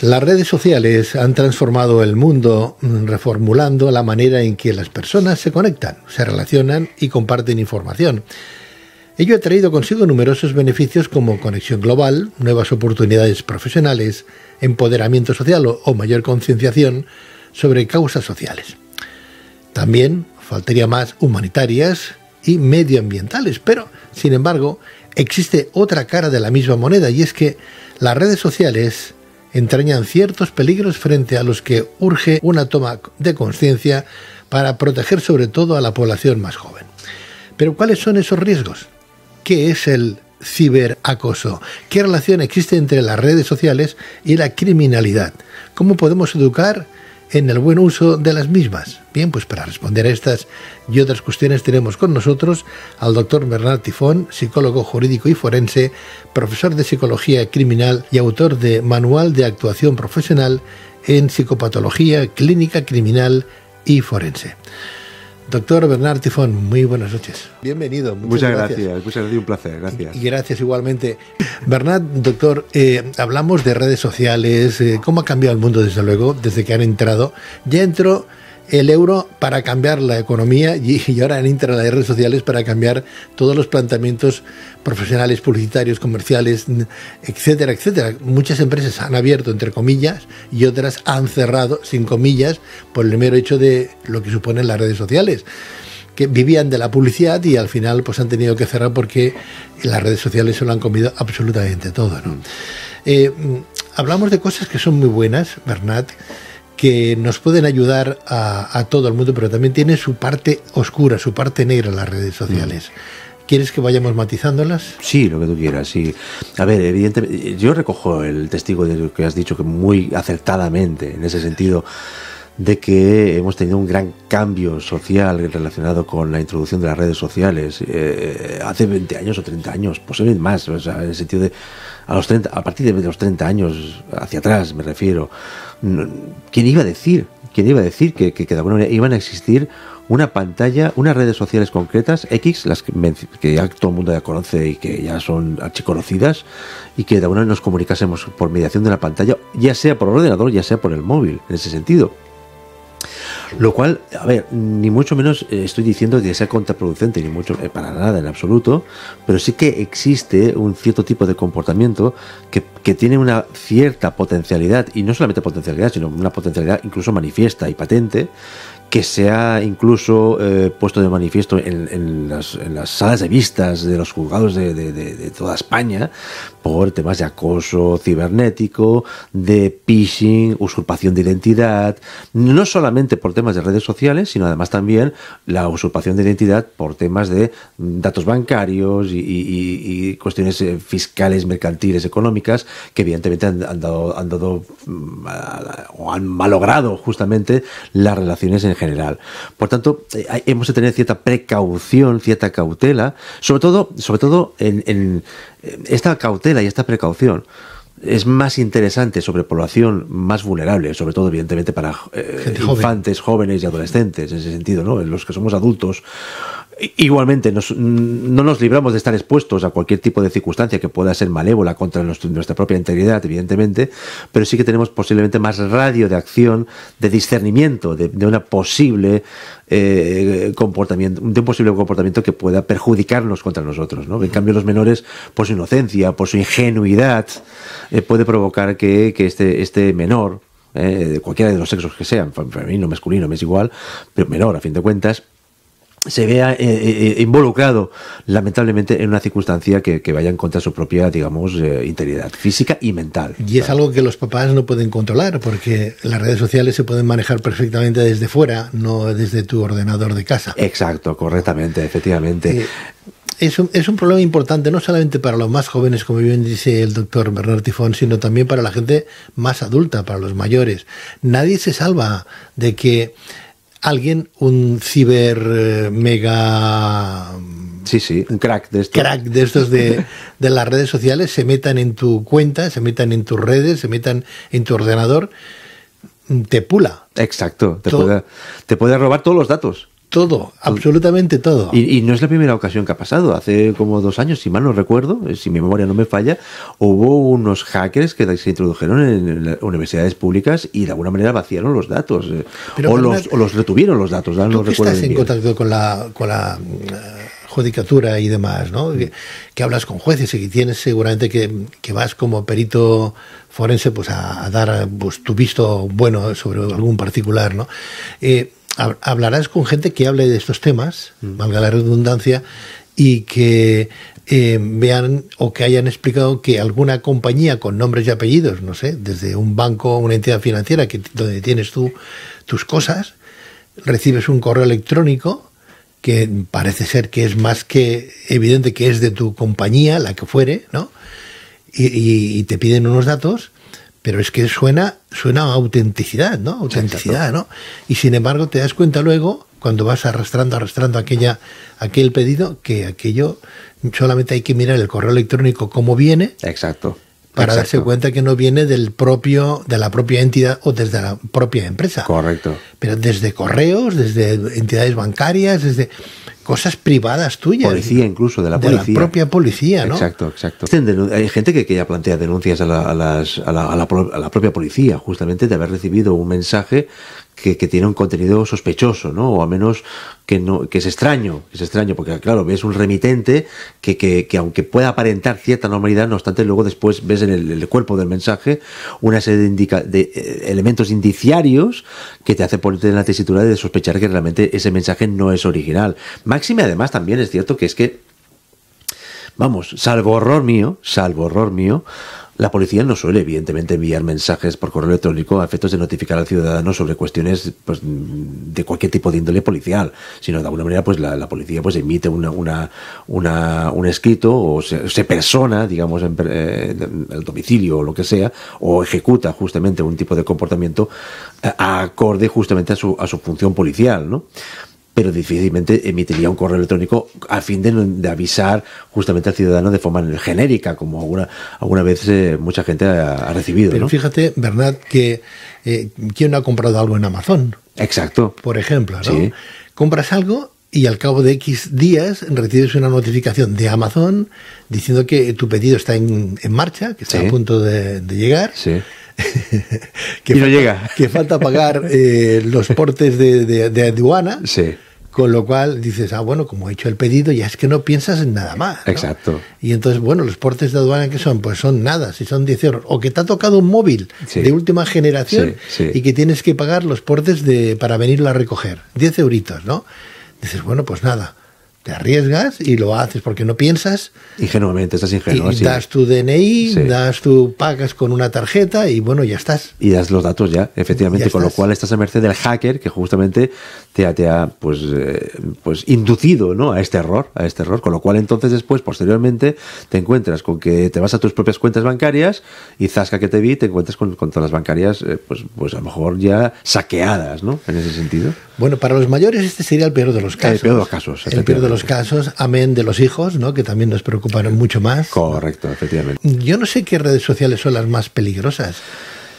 Las redes sociales han transformado el mundo, reformulando la manera en que las personas se conectan, se relacionan y comparten información. Ello ha traído consigo numerosos beneficios como conexión global, nuevas oportunidades profesionales, empoderamiento social o mayor concienciación sobre causas sociales. También faltaría más humanitarias y medioambientales, pero, sin embargo, existe otra cara de la misma moneda, y es que las redes sociales entrañan ciertos peligros frente a los que urge una toma de conciencia para proteger sobre todo a la población más joven. Pero ¿cuáles son esos riesgos? ¿Qué es el ciberacoso? ¿Qué relación existe entre las redes sociales y la criminalidad? ¿Cómo podemos educar en el buen uso de las mismas? Bien, pues para responder a estas y otras cuestiones tenemos con nosotros al doctor Bernard Tifón, psicólogo jurídico y forense, profesor de psicología criminal y autor de Manual de Actuación Profesional en Psicopatología Clínica Criminal y Forense. Doctor Bernard Tifón, muy buenas noches. Bienvenido. Muchas gracias, un placer, gracias. Y gracias igualmente. Bernard, doctor, hablamos de redes sociales, cómo ha cambiado el mundo desde luego, desde que han entrado. Ya entró el euro para cambiar la economía y ahora entran las redes sociales para cambiar todos los planteamientos profesionales, publicitarios, comerciales, etcétera, etcétera. Muchas empresas han abierto, entre comillas, y otras han cerrado, sin comillas, por el mero hecho de lo que suponen las redes sociales, que vivían de la publicidad y al final pues han tenido que cerrar porque las redes sociales se lo han comido absolutamente todo, ¿no? Hablamos de cosas que son muy buenas, Bernard, que nos pueden ayudar a todo el mundo, pero también tiene su parte oscura, su parte negra en las redes sociales. ¿Quieres que vayamos matizándolas? Sí, lo que tú quieras, sí. A ver, evidentemente, yo recojo el testigo de lo que has dicho, que muy acertadamente, en ese sentido, de que hemos tenido un gran cambio social relacionado con la introducción de las redes sociales hace 20 años o 30 años, posiblemente más, o sea, en el sentido de a partir de los 30 años hacia atrás, me refiero. ¿Quién iba a decir que de alguna manera iban a existir una pantalla, unas redes sociales concretas, X, las que ya todo el mundo ya conoce y que ya son archiconocidas, y que de alguna manera nos comunicásemos por mediación de la pantalla, ya sea por ordenador, ya sea por el móvil, en ese sentido? Lo cual, a ver, ni mucho menos estoy diciendo que sea contraproducente, ni mucho, para nada en absoluto, pero sí que existe un cierto tipo de comportamiento que tiene una cierta potencialidad, y no solamente potencialidad, sino una potencialidad incluso manifiesta y patente, que se ha incluso puesto de manifiesto en las salas de vistas de los juzgados de toda España, por temas de acoso cibernético, de phishing, usurpación de identidad, no solamente por temas de redes sociales, sino además también la usurpación de identidad por temas de datos bancarios y cuestiones fiscales, mercantiles, económicas, que evidentemente han dado o han malogrado justamente las relaciones en general. Por tanto, hemos de tener cierta precaución, cierta cautela, sobre todo en esta cautela y esta precaución es más interesante sobre población más vulnerable, sobre todo evidentemente para infantes, jóvenes y adolescentes, en ese sentido, ¿no? En los que somos adultos. Igualmente, no nos libramos de estar expuestos a cualquier tipo de circunstancia que pueda ser malévola contra nuestra propia integridad, evidentemente, pero sí que tenemos posiblemente más radio de acción, de discernimiento de una posible comportamiento que pueda perjudicarnos contra nosotros, ¿no? En cambio, los menores, por su inocencia, por su ingenuidad, puede provocar que este menor, de cualquiera de los sexos que sean, femenino, masculino, me es igual, pero menor a fin de cuentas, se vea involucrado lamentablemente en una circunstancia que vaya en contra de su propia, digamos, integridad física y mental. Y es algo que los papás no pueden controlar, porque las redes sociales se pueden manejar perfectamente desde fuera, no desde tu ordenador de casa. Exacto, correctamente, efectivamente. Es un problema importante, no solamente para los más jóvenes, como bien dice el doctor Bernard Tifón, sino también para la gente más adulta, para los mayores. Nadie se salva de que alguien, un ciber mega... Sí, un crack de estos. Crack de estos de las redes sociales, se metan en tu cuenta, se metan en tus redes, se metan en tu ordenador, te pula. Exacto, te puede robar todos los datos. Todo, absolutamente todo. Y no es la primera ocasión que ha pasado. Hace como 2 años, si mal no recuerdo, si mi memoria no me falla, hubo unos hackers que se introdujeron en las universidades públicas y de alguna manera vaciaron los datos. O los retuvieron los datos. ¿Tú no que recuerdo estás en bien. contacto con la judicatura y demás, ¿no? Que hablas con jueces y que tienes seguramente que vas como perito forense pues a dar pues, tu visto bueno sobre algún particular, ¿no? Hablarás con gente que hable de estos temas, valga la redundancia, y que vean o que hayan explicado que alguna compañía con nombres y apellidos, no sé, desde un banco, una entidad financiera donde tienes tú tus cosas, recibes un correo electrónico que parece ser que es más que evidente que es de tu compañía, la que fuere, ¿no? Y te piden unos datos, pero es que suena a autenticidad, ¿no? Autenticidad, ¿no? Y sin embargo te das cuenta luego, cuando vas arrastrando aquel pedido, que aquello solamente hay que mirar el correo electrónico cómo viene. Exacto. Para darse cuenta que no viene de la propia entidad o desde la propia empresa. Correcto. Pero desde correos, desde entidades bancarias, desde cosas privadas tuyas. Policía incluso, de la policía. De la propia policía, ¿no? Exacto. Hay gente que ya plantea denuncias a la propia policía, justamente de haber recibido un mensaje que tiene un contenido sospechoso, ¿no? O al menos que es extraño, porque claro, ves un remitente que aunque pueda aparentar cierta normalidad, no obstante, luego después ves en el cuerpo del mensaje una serie de elementos indiciarios que te hacen ponerte en la tesitura de sospechar que realmente ese mensaje no es original. Máxime, además, también es cierto que es que, vamos, salvo horror mío, la policía no suele, evidentemente, enviar mensajes por correo electrónico a efectos de notificar al ciudadano sobre cuestiones pues, de cualquier tipo de índole policial, sino de alguna manera pues la policía pues emite un escrito o se persona, digamos, en el domicilio o lo que sea, o ejecuta justamente un tipo de comportamiento acorde justamente a su función policial, ¿no? Pero difícilmente emitiría un correo electrónico a fin de avisar justamente al ciudadano de forma genérica, como alguna vez mucha gente ha recibido. Pero ¿no? Fíjate, Bernat, que ¿quién no ha comprado algo en Amazon? Exacto. Por ejemplo, ¿no? Sí. Compras algo y al cabo de X días recibes una notificación de Amazon diciendo que tu pedido está en marcha, que está a punto de llegar. Sí. Y no llega. Que falta pagar los portes de aduana. Sí. Con lo cual dices, bueno, como he hecho el pedido, ya es que no piensas en nada más, ¿no? Exacto. Y entonces, bueno, los portes de aduana, ¿qué son? Pues son nada, si son 10 euros. O que te ha tocado un móvil de última generación y que tienes que pagar los portes para venirlo a recoger. 10 euritos, ¿no? Dices, bueno, pues nada. Te arriesgas y lo haces porque no piensas. Ingenuamente, estás ingenuo. Y das tu DNI, pagas con una tarjeta y bueno, ya estás. Y das los datos ya, efectivamente, con lo cual estás a merced del hacker que justamente te ha pues inducido, ¿no? a este error, con lo cual entonces después, posteriormente, te encuentras con que te vas a tus propias cuentas bancarias y zasca que te encuentras con todas las bancarias, pues a lo mejor ya saqueadas, ¿no? En ese sentido. Bueno, para los mayores este sería el peor de los casos. El peor de los casos. El peor de los casos, amén de los hijos, ¿no? Que también nos preocupan mucho más. Correcto, efectivamente. Yo no sé qué redes sociales son las más peligrosas,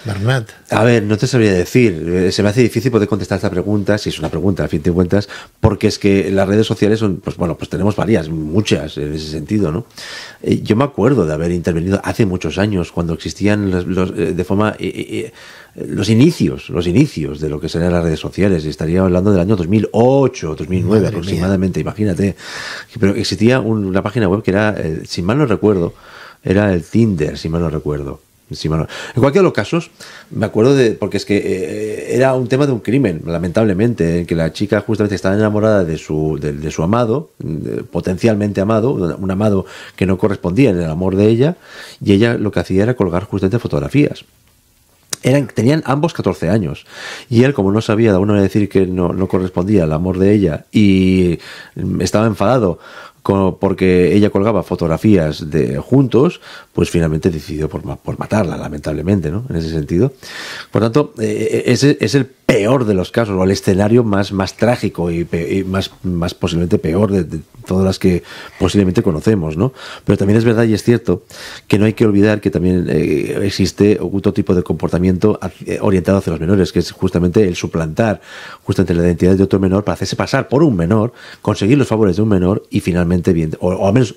Bernat. A ver, no te sabría decir. Se me hace difícil poder contestar esta pregunta, si es una pregunta, a fin de cuentas, porque es que las redes sociales son, pues tenemos varias, muchas en ese sentido, ¿no? Yo me acuerdo de haber intervenido hace muchos años, cuando existían los inicios de lo que serían las redes sociales. Estaría hablando del año 2008, 2009 Madre aproximadamente, mía. Imagínate. Pero existía una página web que era, si mal no recuerdo, era el Tinder, si mal no recuerdo. En cualquier de los casos, me acuerdo porque es que era un tema de un crimen, lamentablemente, en que la chica justamente estaba enamorada de su amado, potencialmente amado, un amado que no correspondía en el amor de ella, y ella lo que hacía era colgar justamente fotografías. Tenían ambos 14 años y él, como no sabía de alguna manera decir que no correspondía al amor de ella y estaba enfadado porque ella colgaba fotografías de juntos, pues finalmente decidió por matarla, lamentablemente, ¿no? En ese sentido. Por tanto, ese es el peor de los casos, o el escenario más trágico y más posiblemente peor de todas las que posiblemente conocemos, ¿no? Pero también es verdad y es cierto que no hay que olvidar que también existe otro tipo de comportamiento orientado hacia los menores, que es justamente el suplantar justamente la identidad de otro menor para hacerse pasar por un menor, conseguir los favores de un menor y finalmente, o al menos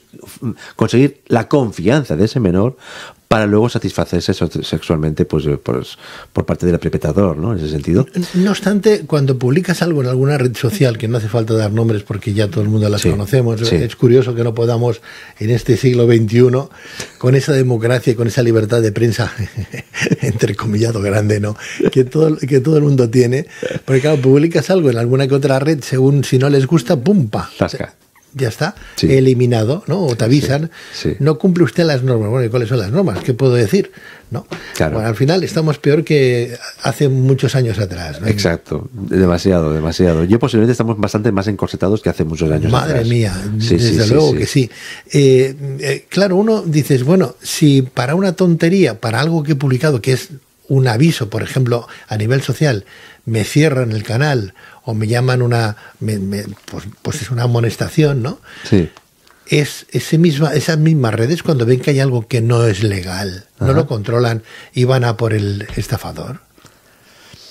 conseguir la confianza de ese menor para luego satisfacerse sexualmente por parte del perpetrador, ¿no? En ese sentido. No obstante, cuando publicas algo en alguna red social, que no hace falta dar nombres porque ya todo el mundo las conocemos, es curioso que no podamos en este siglo XXI, con esa democracia y con esa libertad de prensa, entrecomillado grande, ¿no? Que todo el mundo tiene, porque claro, publicas algo en alguna que otra red, según si no les gusta, ¡pum! ¡Pa! Zasca. Ya está, eliminado, ¿no? O te avisan, no cumple usted las normas. Bueno, ¿y cuáles son las normas? ¿Qué puedo decir? ¿No? Claro. Bueno, al final estamos peor que hace muchos años atrás, ¿no? Exacto, demasiado. Yo posiblemente estamos bastante más encorsetados que hace muchos años Madre atrás. mía, desde luego que sí. Claro, uno dices, bueno, si para una tontería, para algo que he publicado, que es un aviso, por ejemplo, a nivel social, me cierran el canal o me llaman pues es una amonestación, ¿no? Sí. Esas mismas redes, cuando ven que hay algo que no es legal, no lo controlan y van a por el estafador.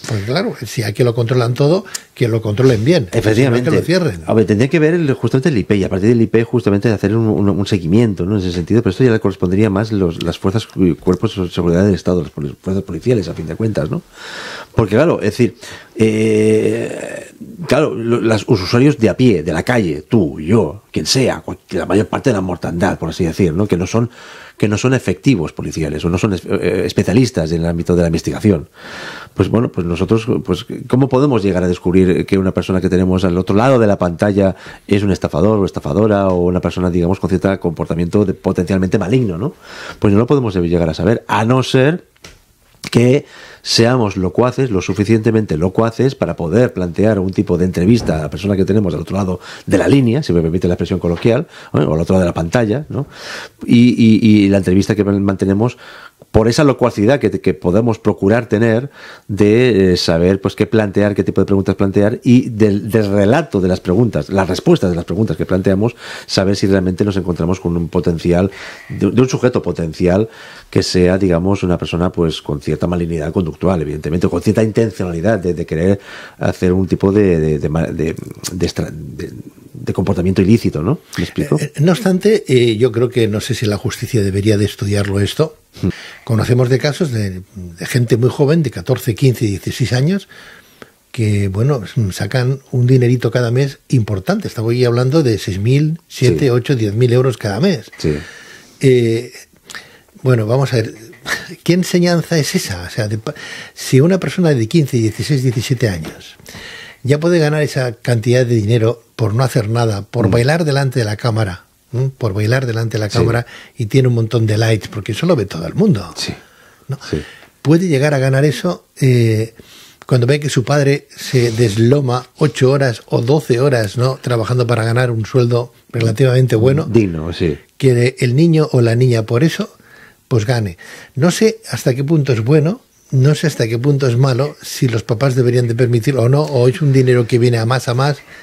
Pues claro, si aquí lo controlan todo, que lo controlen bien. Efectivamente. Que lo cierren. A ver, tendría que ver justamente el IP y a partir del IP justamente hacer un seguimiento, ¿no? En ese sentido, pero esto ya le correspondería más las fuerzas, cuerpos de seguridad del Estado, las fuerzas policiales, a fin de cuentas, ¿no? Porque claro, es decir, claro, los usuarios de a pie, de la calle, tú, yo, quien sea, la mayor parte de la mortandad, por así decir, ¿no? Que no son efectivos policiales o no son especialistas en el ámbito de la investigación. Pues bueno, pues nosotros, pues ¿cómo podemos llegar a descubrir que una persona que tenemos al otro lado de la pantalla es un estafador o estafadora o una persona, digamos, con cierto comportamiento potencialmente maligno, ¿no? Pues no lo podemos llegar a saber, a no ser que seamos locuaces, lo suficientemente locuaces para poder plantear un tipo de entrevista a la persona que tenemos al otro lado de la línea, si me permite la expresión coloquial, o al otro lado de la pantalla, ¿no? Y la entrevista que mantenemos por esa locuacidad que podemos procurar tener de saber pues qué plantear, qué tipo de preguntas plantear y del relato de las preguntas, las respuestas de las preguntas que planteamos, saber si realmente nos encontramos con un potencial, de un sujeto potencial que sea, digamos, una persona pues con cierta malignidad conductual, evidentemente, o con cierta intencionalidad de querer hacer un tipo de comportamiento ilícito, ¿no? ¿Me explico? No obstante, yo creo que no sé si la justicia debería de estudiarlo esto. Conocemos de casos de gente muy joven, de 14, 15, 16 años, que, bueno, sacan un dinerito cada mes importante. Estamos aquí hablando de 6.000, 7, 8, 10.000 euros cada mes. Sí. Bueno, vamos a ver, ¿qué enseñanza es esa? O sea, si una persona de 15, 16, 17 años ya puede ganar esa cantidad de dinero por no hacer nada, por bailar delante de la cámara, y tiene un montón de likes, porque eso lo ve todo el mundo, ¿no? Sí. Puede llegar a ganar eso cuando ve que su padre se desloma 8 horas o 12 horas, ¿no?, trabajando para ganar un sueldo relativamente bueno, digno, sí, que el niño o la niña por eso pues gane. No sé hasta qué punto es bueno, no sé hasta qué punto es malo, si los papás deberían de permitirlo o no, o es un dinero que viene a más,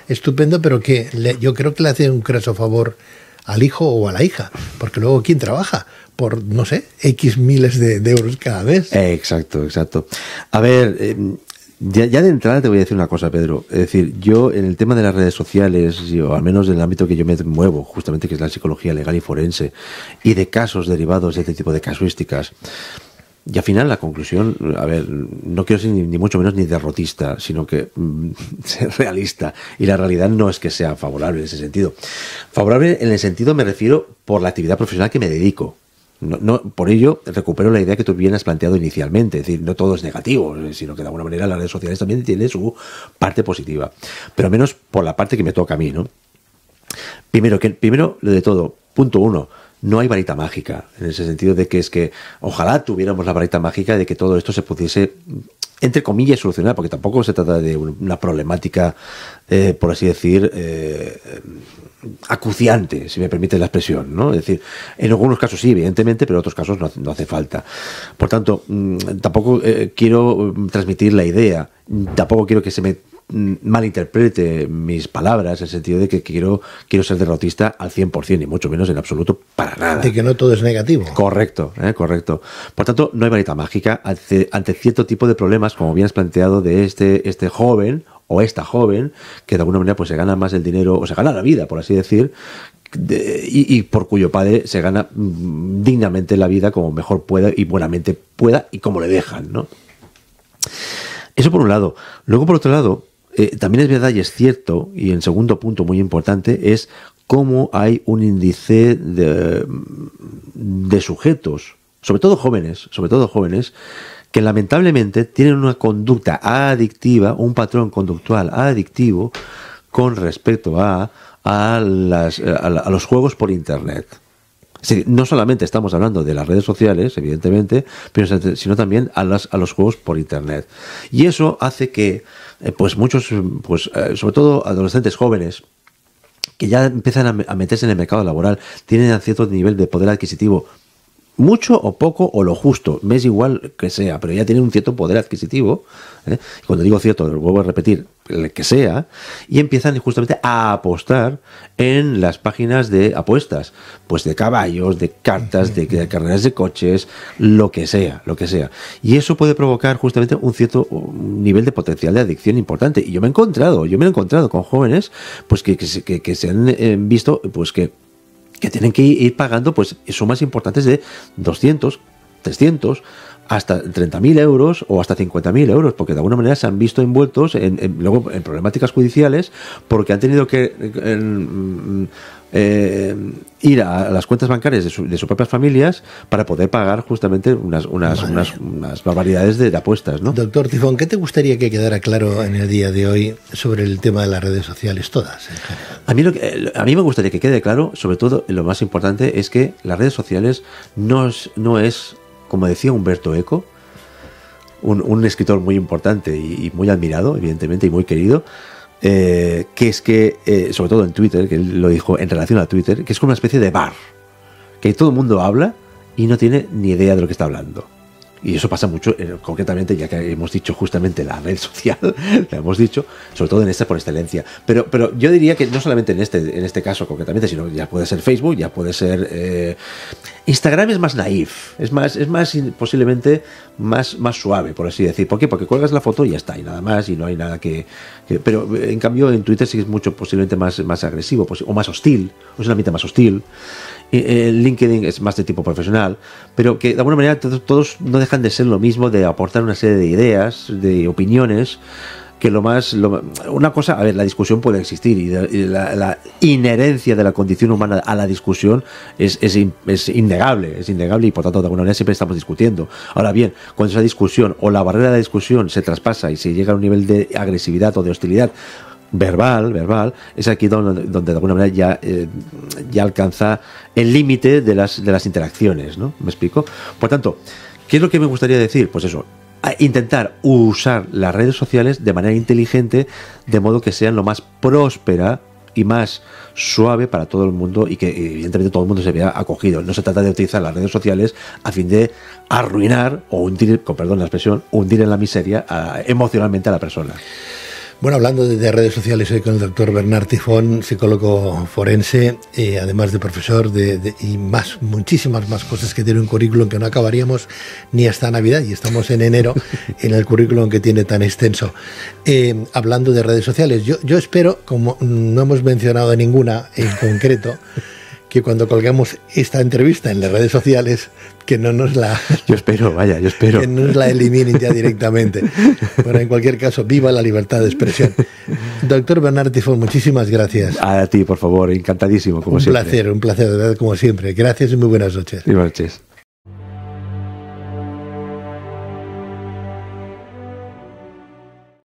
estupendo, pero que yo creo que le hace un craso favor al hijo o a la hija, porque luego ¿quién trabaja? Por, no sé, X miles de euros cada mes. Exacto. A ver, ya de entrada te voy a decir una cosa, Pedro. Es decir, yo en el tema de las redes sociales, o al menos en el ámbito que yo me muevo, justamente que es la psicología legal y forense, y de casos derivados de este tipo de casuísticas, y al final la conclusión, a ver, no quiero ser ni mucho menos ni derrotista, sino que ser realista. Y la realidad no es que sea favorable en ese sentido. Favorable en el sentido, me refiero, por la actividad profesional que me dedico. No, por ello recupero la idea que tú bien has planteado inicialmente, es decir, no todo es negativo, sino que de alguna manera las redes sociales también tienen su parte positiva, pero menos por la parte que me toca a mí, ¿no? Primero lo de todo, punto 1, no hay varita mágica, en ese sentido de que es que ojalá tuviéramos la varita mágica de que todo esto se pudiese entre comillas, solucionar, porque tampoco se trata de una problemática, por así decir, acuciante, si me permite la expresión, ¿no? Es decir, en algunos casos sí, evidentemente, pero en otros casos no hace falta. Por tanto, tampoco quiero transmitir la idea, tampoco quiero que se me malinterprete mis palabras, en el sentido de que quiero ser derrotista al 100%, y mucho menos en absoluto para nada. De que no todo es negativo. Correcto, correcto. Por tanto, no hay varita mágica ante cierto tipo de problemas, como bien has planteado, de este joven o esta joven, que de alguna manera pues se gana más el dinero, o se gana la vida, por así decir, y por cuyo padre se gana dignamente la vida como mejor pueda y buenamente pueda y como le dejan, ¿no? Eso por un lado. Luego, por otro lado, también es verdad y es cierto, y el segundo punto muy importante es cómo hay un índice de sujetos, sobre todo jóvenes, que lamentablemente tienen una conducta adictiva, un patrón conductual adictivo con respecto a los juegos por Internet. Sí, no solamente estamos hablando de las redes sociales, evidentemente, pero sino también a los juegos por Internet. Y eso hace que pues muchos, sobre todo adolescentes jóvenes, que ya empiezan a meterse en el mercado laboral, tienen cierto nivel de poder adquisitivo, mucho o poco o lo justo, me es igual que sea, pero ya tienen un cierto poder adquisitivo, cuando digo cierto, lo vuelvo a repetir, el que sea, y empiezan justamente a apostar en las páginas de apuestas, pues de caballos, de cartas, de carreras de coches, lo que sea. Y eso puede provocar justamente un cierto nivel de potencial de adicción importante. Y yo me he encontrado con jóvenes pues que se han visto pues que tienen que ir pagando pues sumas importantes de 200, 300, hasta 30.000 euros o hasta 50.000 euros, porque de alguna manera se han visto envueltos luego en problemáticas judiciales, porque han tenido que ir a las cuentas bancarias de sus propias familias para poder pagar justamente unas barbaridades de apuestas, ¿no? Doctor Tifón, ¿qué te gustaría que quedara claro en el día de hoy sobre el tema de las redes sociales, todas en general? A mí me gustaría que quede claro, sobre todo, lo más importante es que las redes sociales no es, como decía Humberto Eco, un escritor muy importante y muy admirado, evidentemente, y muy querido, que es que, sobre todo en Twitter, que él lo dijo en relación a Twitter, que es como una especie de bar, que todo el mundo habla y no tiene ni idea de lo que está hablando. Y eso pasa mucho, concretamente, ya que hemos dicho justamente la red social, la hemos dicho, sobre todo en esta por excelencia. Pero yo diría que no solamente en este caso concretamente, sino ya puede ser Facebook, ya puede ser Instagram es más naif, es más posiblemente más suave, por así decir. ¿Por qué? Porque cuelgas la foto y ya está, y nada más, y no hay nada que pero en cambio en Twitter sí es mucho posiblemente más agresivo, o más hostil, o es un ambiente más hostil. LinkedIn es más de tipo profesional, pero que de alguna manera todos no dejan de ser lo mismo, de aportar una serie de ideas, de opiniones, que una cosa, a ver, la discusión puede existir y la inherencia de la condición humana a la discusión es innegable, y por tanto de alguna manera siempre estamos discutiendo. Ahora bien, cuando esa discusión o la barrera de la discusión se traspasa y se llega a un nivel de agresividad o de hostilidad verbal, es aquí donde de alguna manera ya alcanza el límite de las interacciones, ¿no? ¿Me explico? Por tanto, ¿qué es lo que me gustaría decir? Pues eso, intentar usar las redes sociales de manera inteligente, de modo que sean lo más próspera y más suave para todo el mundo, y que evidentemente todo el mundo se vea acogido. No se trata de utilizar las redes sociales a fin de arruinar o hundir, con perdón la expresión, hundir en la miseria emocionalmente a la persona. Bueno, hablando de redes sociales hoy con el doctor Bernard Tifón, psicólogo forense, además de profesor y muchísimas más cosas, que tiene un currículum que no acabaríamos ni hasta Navidad, y estamos en enero en el currículum que tiene tan extenso. Hablando de redes sociales, yo espero, como no hemos mencionado ninguna en concreto, que cuando colgamos esta entrevista en las redes sociales, que no nos la... Yo espero. Que no nos la eliminen ya directamente. Bueno, en cualquier caso, viva la libertad de expresión. Doctor Bernard Tifón, muchísimas gracias. A ti, por favor, encantadísimo, como siempre. Un placer, de verdad, como siempre. Gracias y muy buenas noches. Buenas noches.